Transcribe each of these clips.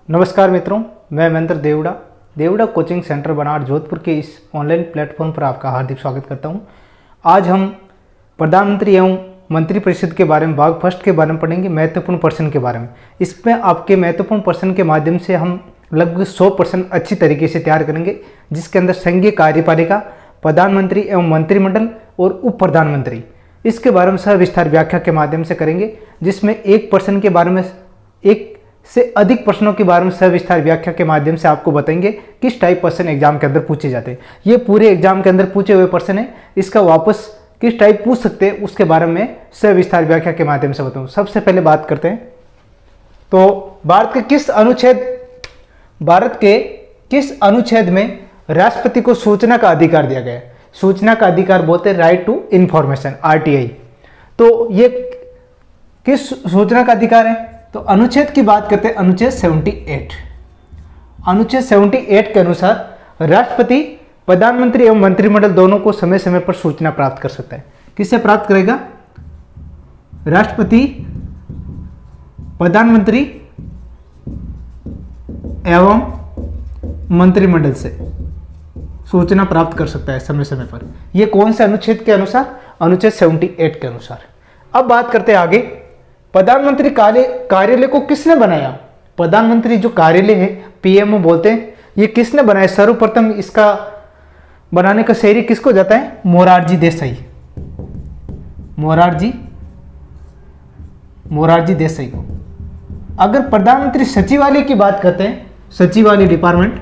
नमस्कार मित्रों, मैं महेंद्र देवड़ा कोचिंग सेंटर बनार जोधपुर के इस ऑनलाइन प्लेटफॉर्म पर आपका हार्दिक स्वागत करता हूं। आज हम प्रधानमंत्री एवं मंत्रिपरिषद के बारे में भाग फर्स्ट के बारे में पढ़ेंगे, महत्वपूर्ण प्रश्न के बारे में। इसमें आपके महत्वपूर्ण प्रश्न के माध्यम से हम लगभग 100 प्रश्न अच्छी तरीके से तैयार करेंगे, जिसके अंदर संघीय कार्यपालिका, प्रधानमंत्री एवं मंत्रिमंडल और उप प्रधानमंत्री, इसके बारे में सविस्तार व्याख्या के माध्यम से करेंगे, जिसमें एक प्रश्न के बारे में एक से अधिक प्रश्नों के बारे में सविस्तार व्याख्या के माध्यम से आपको बताएंगे किस टाइप प्रश्न एग्जाम के अंदर पूछे जाते हैं। ये पूरे एग्जाम के अंदर पूछे हुए प्रश्न है, इसका वापस किस टाइप पूछ सकते हैं उसके बारे में सविस्तार व्याख्या के माध्यम से बताऊं। सबसे पहले बात करते हैं तो भारत के किस अनुच्छेद में राष्ट्रपति को सूचना का अधिकार दिया गया है। सूचना का अधिकार बोलते हैं राइट टू इंफॉर्मेशन, RTI। तो ये किस सूचना का अधिकार है, तो अनुच्छेद की बात करते हैं, अनुच्छेद 78। अनुच्छेद 78 के अनुसार राष्ट्रपति प्रधानमंत्री एवं मंत्रिमंडल दोनों को समय समय पर सूचना प्राप्त कर सकता है। किससे प्राप्त करेगा? राष्ट्रपति प्रधानमंत्री एवं मंत्रिमंडल से सूचना प्राप्त कर सकता है समय समय पर। यह कौन से अनुच्छेद के अनुसार? अनुच्छेद 78 के अनुसार। अब बात करते हैं आगे, प्रधानमंत्री कार्यालय को किसने बनाया? प्रधानमंत्री जो कार्यालय है, PMO बोलते हैं, ये किसने बनाया? सर्वप्रथम इसका बनाने का श्रेय किसको जाता है? मोरारजी देसाई। मोरारजी देसाई को। अगर प्रधानमंत्री सचिवालय की बात करते हैं, सचिवालय डिपार्टमेंट,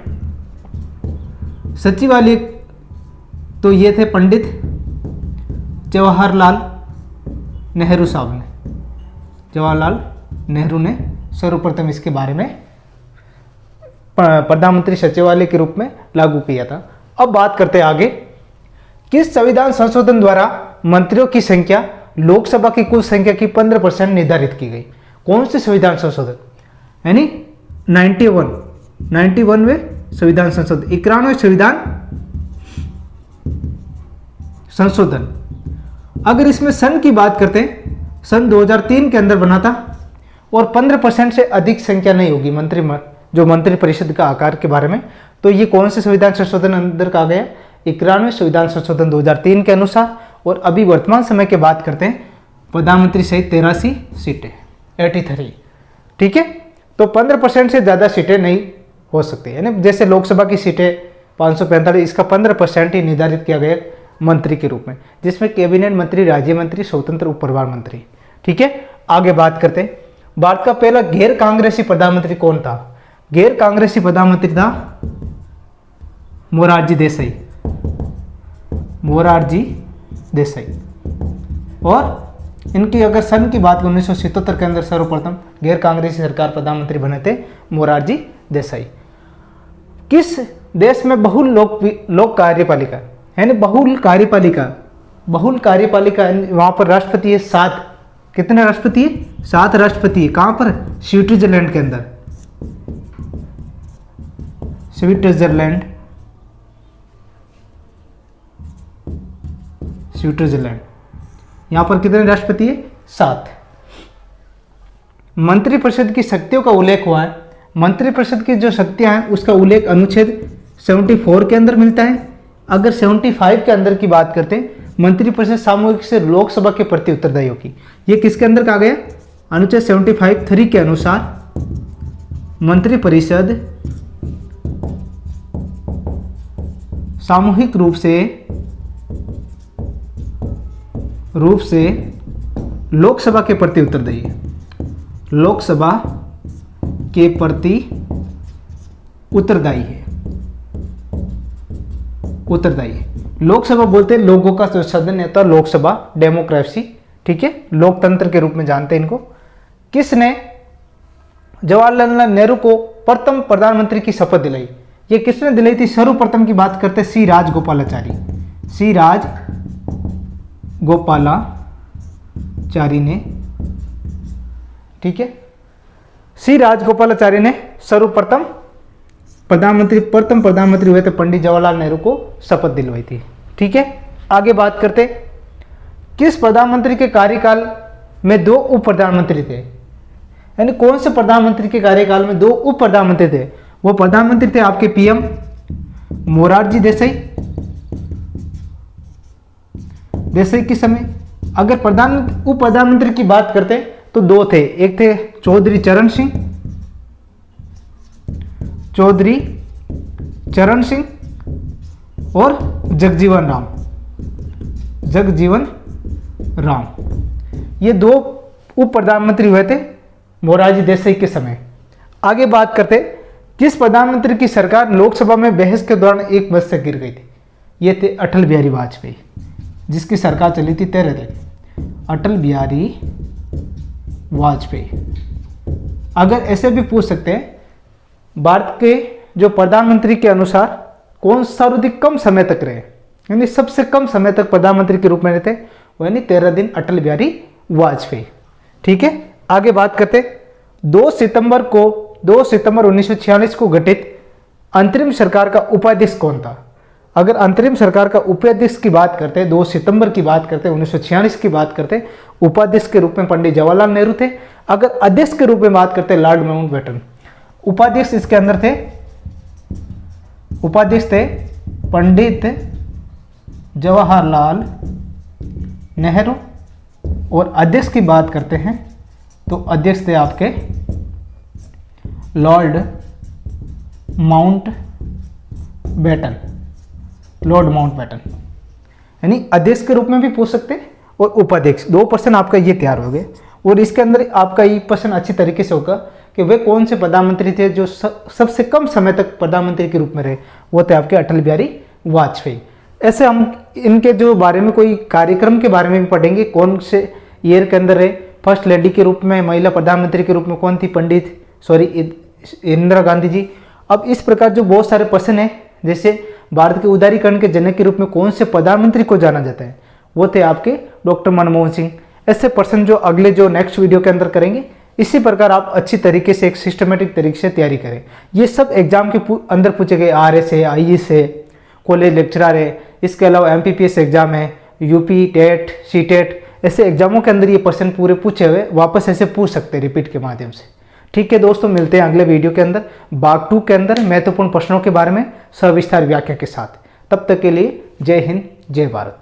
सचिवालय, तो ये थे पंडित जवाहरलाल नेहरू साहब ने। जवाहरलाल नेहरू ने सर्वप्रथम इसके बारे में प्रधानमंत्री सचिवालय के रूप में लागू किया था। अब बात करते हैं आगे, किस संविधान संशोधन द्वारा मंत्रियों की संख्या लोकसभा की कुल संख्या की 15% निर्धारित की गई? कौन से संविधान संशोधन? यानी 91वें संविधान संशोधन, 91वें संविधान संशोधन। अगर इसमें सन की बात करते हैं, सन 2003 के अंदर बना था और 15% से अधिक संख्या नहीं होगी मंत्रिपरिषद का आकार के बारे में। तो ये कौन से संविधान संशोधन अंदर का आ गया? 91वें संविधान संशोधन 2003 के अनुसार। और अभी वर्तमान समय की बात करते हैं, प्रधानमंत्री सहित 83 सीटें, 83। ठीक है, तो 15% से ज़्यादा सीटें नहीं हो सकती, यानी जैसे लोकसभा की सीटें 545, इसका 15% ही निर्धारित किया गया मंत्री के रूप में, जिसमें कैबिनेट मंत्री, राज्य मंत्री, स्वतंत्र उप प्रधानमंत्री। ठीक है, आगे बात करते हैं, भारत का पहला गैर कांग्रेसी प्रधानमंत्री कौन था? गैर कांग्रेसी प्रधानमंत्री था मोरारजी देसाई। और इनकी अगर सन की बात 1977 के अंदर सर्वप्रथम गैर कांग्रेसी सरकार प्रधानमंत्री बने थे मोरारजी देसाई। किस देश में बहुल लोक कार्यपालिका, यानी बहुल कार्यपालिका, वहां पर राष्ट्रपति है 7। कितने राष्ट्रपति है? 7 राष्ट्रपति है। कहां पर? स्विट्जरलैंड के अंदर। स्विट्जरलैंड, यहां पर कितने राष्ट्रपति है? 7। मंत्रिपरिषद की शक्तियों का उल्लेख हुआ है। मंत्रिपरिषद की जो शक्तियां हैं उसका उल्लेख अनुच्छेद 74 के अंदर मिलता है। अगर 75 के अंदर की बात करते हैं, मंत्रिपरिषद सामूहिक से लोकसभा के प्रति उत्तरदायी होगी। ये किसके अंदर कहा गया? अनुच्छेद 75(3) के अनुसार मंत्रिपरिषद सामूहिक रूप से लोकसभा के प्रति उत्तरदायी है। लोकसभा के प्रति उत्तरदायी है। लोकसभा बोलते हैं लोगों का जो सदन होता है, लोकसभा, डेमोक्रेसी। ठीक है, लोकतंत्र के रूप में जानते हैं इनको। किसने जवाहरलाल नेहरू को प्रथम प्रधानमंत्री की शपथ दिलाई? ये किसने दिलाई थी? सर्वप्रथम की बात करते हैं सी राजगोपालाचारी ने। ठीक है, सी राजगोपालाचारी ने सर्वप्रथम प्रथम प्रधानमंत्री हुए थे, पंडित जवाहरलाल नेहरू को शपथ दिलवाई थी। ठीक है, आगे बात करते, किस प्रधानमंत्री के कार्यकाल में 2 उप प्रधानमंत्री थे? यानी कौन से प्रधानमंत्री के कार्यकाल में 2 उप प्रधानमंत्री थे? वो प्रधानमंत्री थे आपके पीएम मोरारजी देसाई के समय। अगर उप प्रधानमंत्री की बात करते तो 2 थे, एक थे चौधरी चरण सिंह और जगजीवन राम। ये 2 उप प्रधानमंत्री हुए थे मोरारजी देसाई के समय। आगे बात करते, जिस प्रधानमंत्री की सरकार लोकसभा में बहस के दौरान एक बस से गिर गई थी, ये थे अटल बिहारी वाजपेयी, जिसकी सरकार चली थी 13 दिन। अटल बिहारी वाजपेयी। अगर ऐसे भी पूछ सकते हैं, भारत के जो प्रधानमंत्री के अनुसार कौन सर्वाधिक कम समय तक रहे, यानी सबसे कम समय तक प्रधानमंत्री के रूप में रहते, वो यानी 13 दिन अटल बिहारी वाजपेयी। ठीक है, आगे बात करते, 2 सितंबर 1946 को गठित अंतरिम सरकार का उपाध्यक्ष कौन था? अगर अंतरिम सरकार का उपाध्यक्ष की बात करते, 2 सितंबर की बात करते, 1946 की बात करते, उपाध्यक्ष के रूप में पंडित जवाहरलाल नेहरू थे। अगर अध्यक्ष के रूप में बात करते, लॉर्ड माउंटबेटन। उपाध्यक्ष इसके अंदर थे, उपाध्यक्ष थे पंडित जवाहरलाल नेहरू। और अध्यक्ष की बात करते हैं तो अध्यक्ष थे आपके लॉर्ड माउंटबेटन। यानी अध्यक्ष के रूप में भी पूछ सकते हैं और उपाध्यक्ष। 2 प्रश्न आपका ये तैयार हो गए। और इसके अंदर आपका ये प्रश्न अच्छी तरीके से होगा कि वे कौन से प्रधानमंत्री थे जो सबसे कम समय तक प्रधानमंत्री के रूप में रहे, वो थे आपके अटल बिहारी वाजपेयी। ऐसे हम इनके जो बारे में कोई कार्यक्रम के बारे में भी पढ़ेंगे, कौन से ईयर के अंदर है, फर्स्ट लेडी के रूप में, महिला प्रधानमंत्री के रूप में कौन थी, इंदिरा गांधी जी। अब इस प्रकार जो बहुत सारे प्रश्न हैं, जैसे भारत के उदारीकरण के जनक के रूप में कौन से प्रधानमंत्री को जाना जाता है, वो थे आपके डॉक्टर मनमोहन सिंह। ऐसे प्रश्न जो अगले जो नेक्स्ट वीडियो के अंदर करेंगे, इसी प्रकार आप अच्छी तरीके से एक सिस्टमेटिक तरीके से तैयारी करें। ये सब एग्जाम के अंदर पूछे गए, RS है, IES है, कॉलेज लेक्चरर है, इसके अलावा MPPS एग्जाम है, UP टेट, CTET, ऐसे एग्जामों के अंदर ये प्रश्न पूरे पूछे हुए वापस ऐसे पूछ सकते हैं रिपीट के माध्यम से। ठीक है दोस्तों, मिलते हैं अगले वीडियो के अंदर भाग 2 के अंदर महत्वपूर्ण प्रश्नों के बारे में सविस्तार व्याख्या के साथ। तब तक के लिए जय हिंद, जय भारत।